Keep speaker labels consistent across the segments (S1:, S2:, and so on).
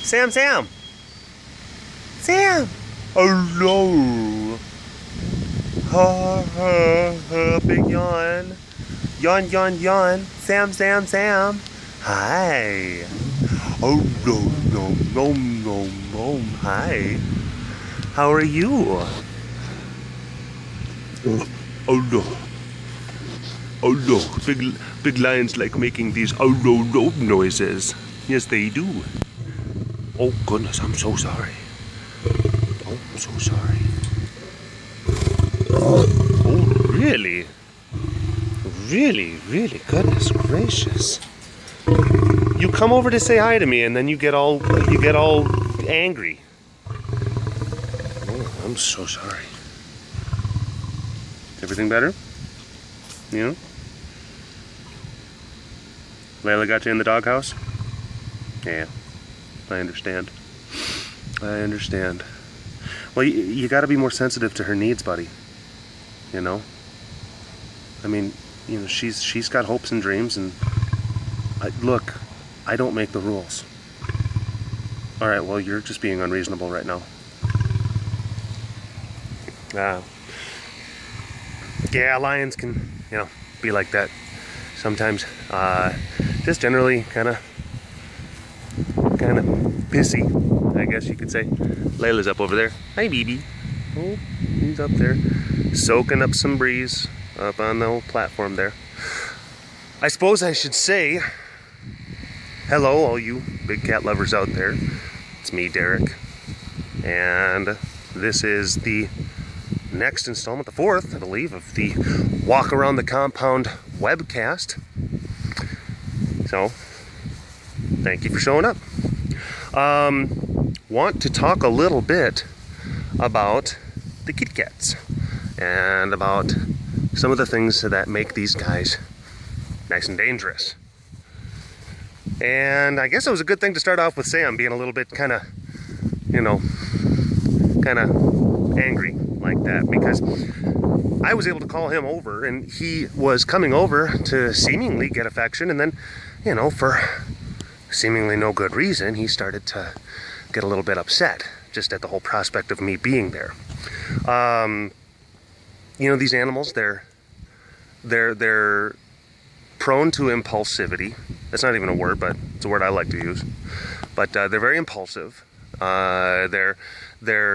S1: Sam, Sam! Sam! Oh no! Ha ha ha, big yawn. Yawn, yawn, yawn. Sam, Sam, Sam. Hi. Oh no, no, no, no, no. Hi. How are you? Oh no. Oh no. Big lions like making these oh no no noises. Yes, they do. Oh goodness, I'm so sorry. Oh, I'm so sorry. Oh, really? Really, really, goodness gracious. You come over to say hi to me and then you get all angry. Oh, I'm so sorry. Everything better? You know? Layla got you in the doghouse? Yeah, I understand. I understand. Well, you got to be more sensitive to her needs, buddy. You know? I mean, you know, she's got hopes and dreams, and look, I don't make the rules. All right, well, you're just being unreasonable right now. Yeah, lions can, you know, be like that sometimes. Just generally kind of pissy, I guess you could say. Layla's up over there. Hi, BB. Oh, he's up there, soaking up some breeze up on the old platform there. I suppose I should say hello, all you big cat lovers out there. It's me, Derek, and this is the next installment, the fourth, I believe, of the Walk Around the Compound webcast. So, thank you for showing up. Want to talk a little bit about the kitty cats and about some of the things that make these guys nice and dangerous. And I guess it was a good thing to start off with Sam being a little bit kind of, you know, kind of angry like that, because I was able to call him over and he was coming over to seemingly get affection, and then, you know, for seemingly no good reason, he started to get a little bit upset just at the whole prospect of me being there. You know, these animals, they're prone to impulsivity. That's not even a word, but it's a word I like to use. But they're very impulsive. They're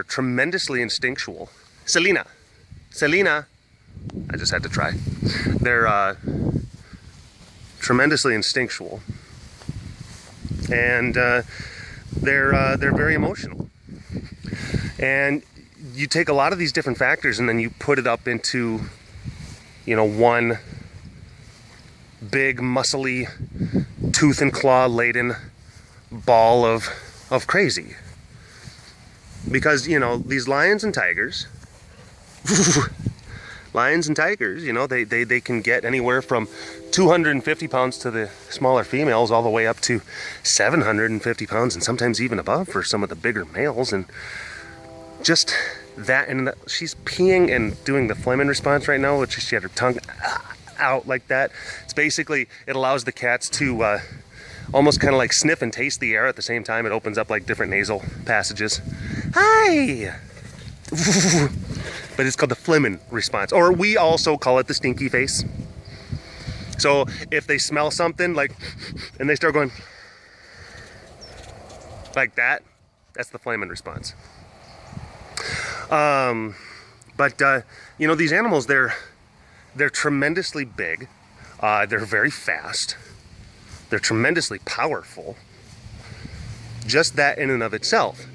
S1: tremendously instinctual. Selena, I just had to try. They're tremendously instinctual, and they're very emotional. And you take a lot of these different factors and then you put it up into, you know, one big, muscly, tooth and claw laden ball of crazy. Because, you know, these lions and tigers, you know, they can get anywhere from 250 pounds to the smaller females all the way up to 750 pounds and sometimes even above for some of the bigger males. And just that, and she's peeing and doing the phlegm response right now, which she had her tongue out like that. It's basically, it allows the cats to almost kind of like sniff and taste the air at the same time. It opens up like different nasal passages. Hi! But it's called the phlegm response, or we also call it the stinky face. So if they smell something like, and they start going like that, that's the phlegm response. You know, these animals, they're tremendously big. They're very fast. They're tremendously powerful. Just that in and of itself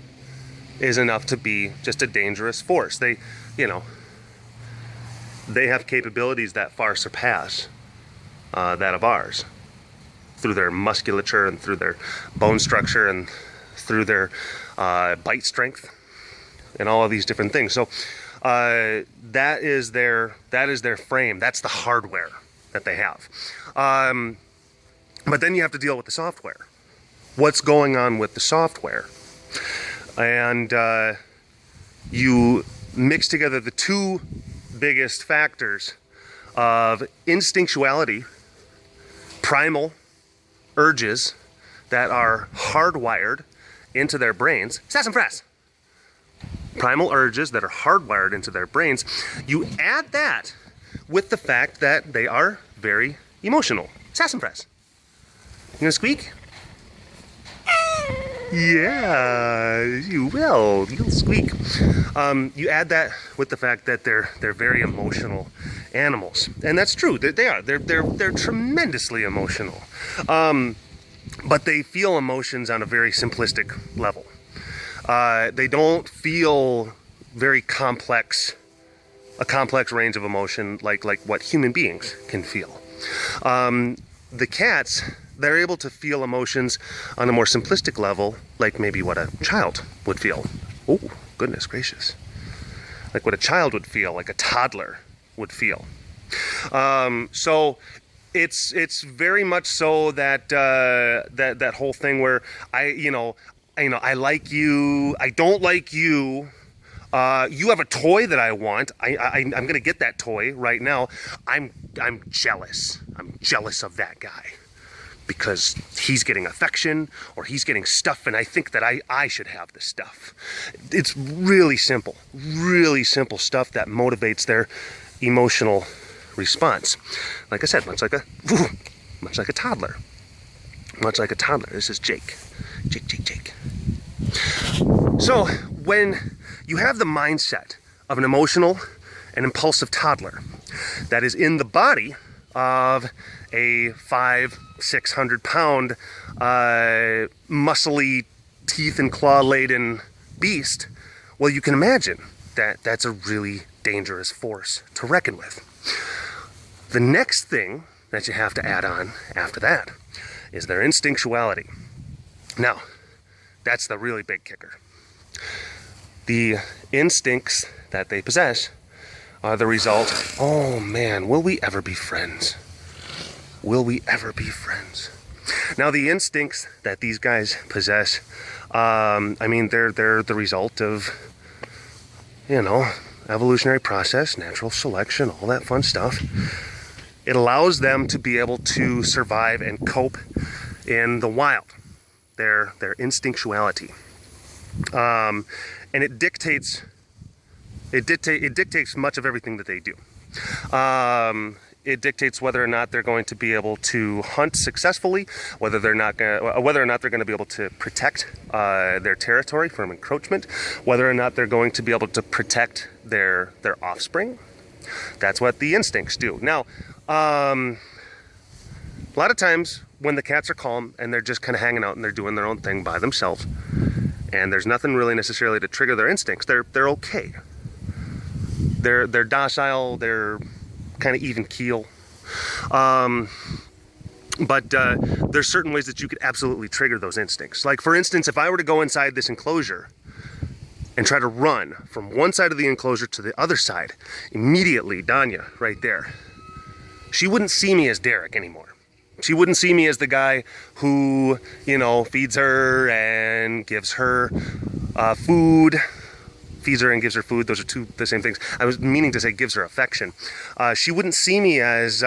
S1: is enough to be just a dangerous force. They, you know, they have capabilities that far surpass that of ours, through their musculature and through their bone structure and through their bite strength and all of these different things. So that is their frame. That's the hardware that they have. But then you have to deal with the software. What's going on with the software? And you mix together the two biggest factors of instinctuality, primal urges that are hardwired into their brains, sassafras, primal urges that are hardwired into their brains. You add that with the fact that they are very emotional. Sassafras. You gonna squeak? Yeah, you will. You'll squeak. You add that with the fact that they're very emotional animals, and that's true. They are. They're tremendously emotional, but they feel emotions on a very simplistic level. They don't feel very complex, a complex range of emotion like what human beings can feel. The cats, they're able to feel emotions on a more simplistic level, like maybe what a child would feel. Oh, goodness gracious. Like what a child would feel, like a toddler would feel. So it's very much so that that whole thing where I like you, I don't like you. You have a toy that I want. I'm gonna get that toy right now. I'm jealous. I'm jealous of that guy because he's getting affection or he's getting stuff, and I think that I should have the stuff. It's really simple stuff that motivates their emotional response. Like I said, much like a toddler. Much like a toddler. This is Jake. Jake. So when you have the mindset of an emotional and impulsive toddler that is in the body of a 500-600 pound muscly, teeth and claw laden beast, well, you can imagine that that's a really dangerous force to reckon with. The next thing that you have to add on after that is their instinctuality. Now, that's the really big kicker. The instincts that they possess are the result, oh man, will we ever be friends? Will we ever be friends? Now, the instincts that these guys possess, they're the result of, evolutionary process, natural selection, all that fun stuff. It allows them to be able to survive and cope in the wild. Their instinctuality. And it dictates much of everything that they do. It dictates whether or not they're going to be able to hunt successfully, whether or not they're going to be able to protect their territory from encroachment, whether or not they're going to be able to protect their offspring. That's what the instincts do. Now, a lot of times when the cats are calm and they're just kind of hanging out and they're doing their own thing by themselves, and there's nothing really necessarily to trigger their instincts, they're okay. They're docile, they're kind of even keel. But there's certain ways that you could absolutely trigger those instincts. Like, for instance, if I were to go inside this enclosure and try to run from one side of the enclosure to the other side, immediately, Danya, right there, she wouldn't see me as Derek anymore. She wouldn't see me as the guy who, feeds her and gives her food. Feeds her and gives her food. Those are the same things. I was meaning to say gives her affection. She wouldn't see me as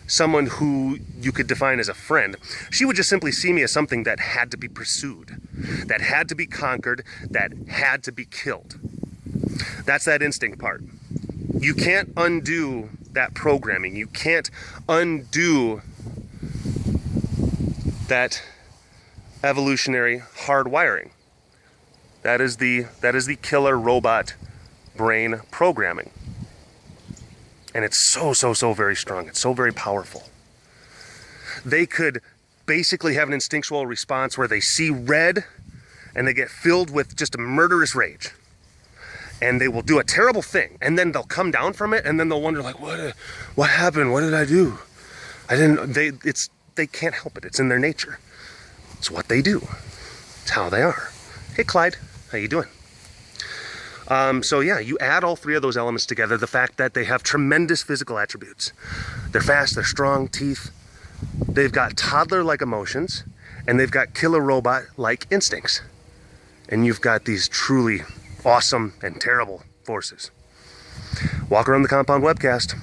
S1: someone who you could define as a friend. She would just simply see me as something that had to be pursued, that had to be conquered, that had to be killed. That's that instinct part. You can't undo that programming. You can't undo that evolutionary hardwiring. That is the killer robot brain programming. And it's so very strong. It's so very powerful. They could basically have an instinctual response where they see red and they get filled with just a murderous rage. And they will do a terrible thing, and then they'll come down from it, and then they'll wonder, like, what happened? What did I do? They can't help it. It's in their nature. It's what they do. It's how they are. Hey, Clyde, how you doing? So yeah, you add all three of those elements together, the fact that they have tremendous physical attributes. They're fast, they're strong, teeth. They've got toddler-like emotions, and they've got killer robot-like instincts. And you've got these truly awesome and terrible forces. Walk around the compound webcast.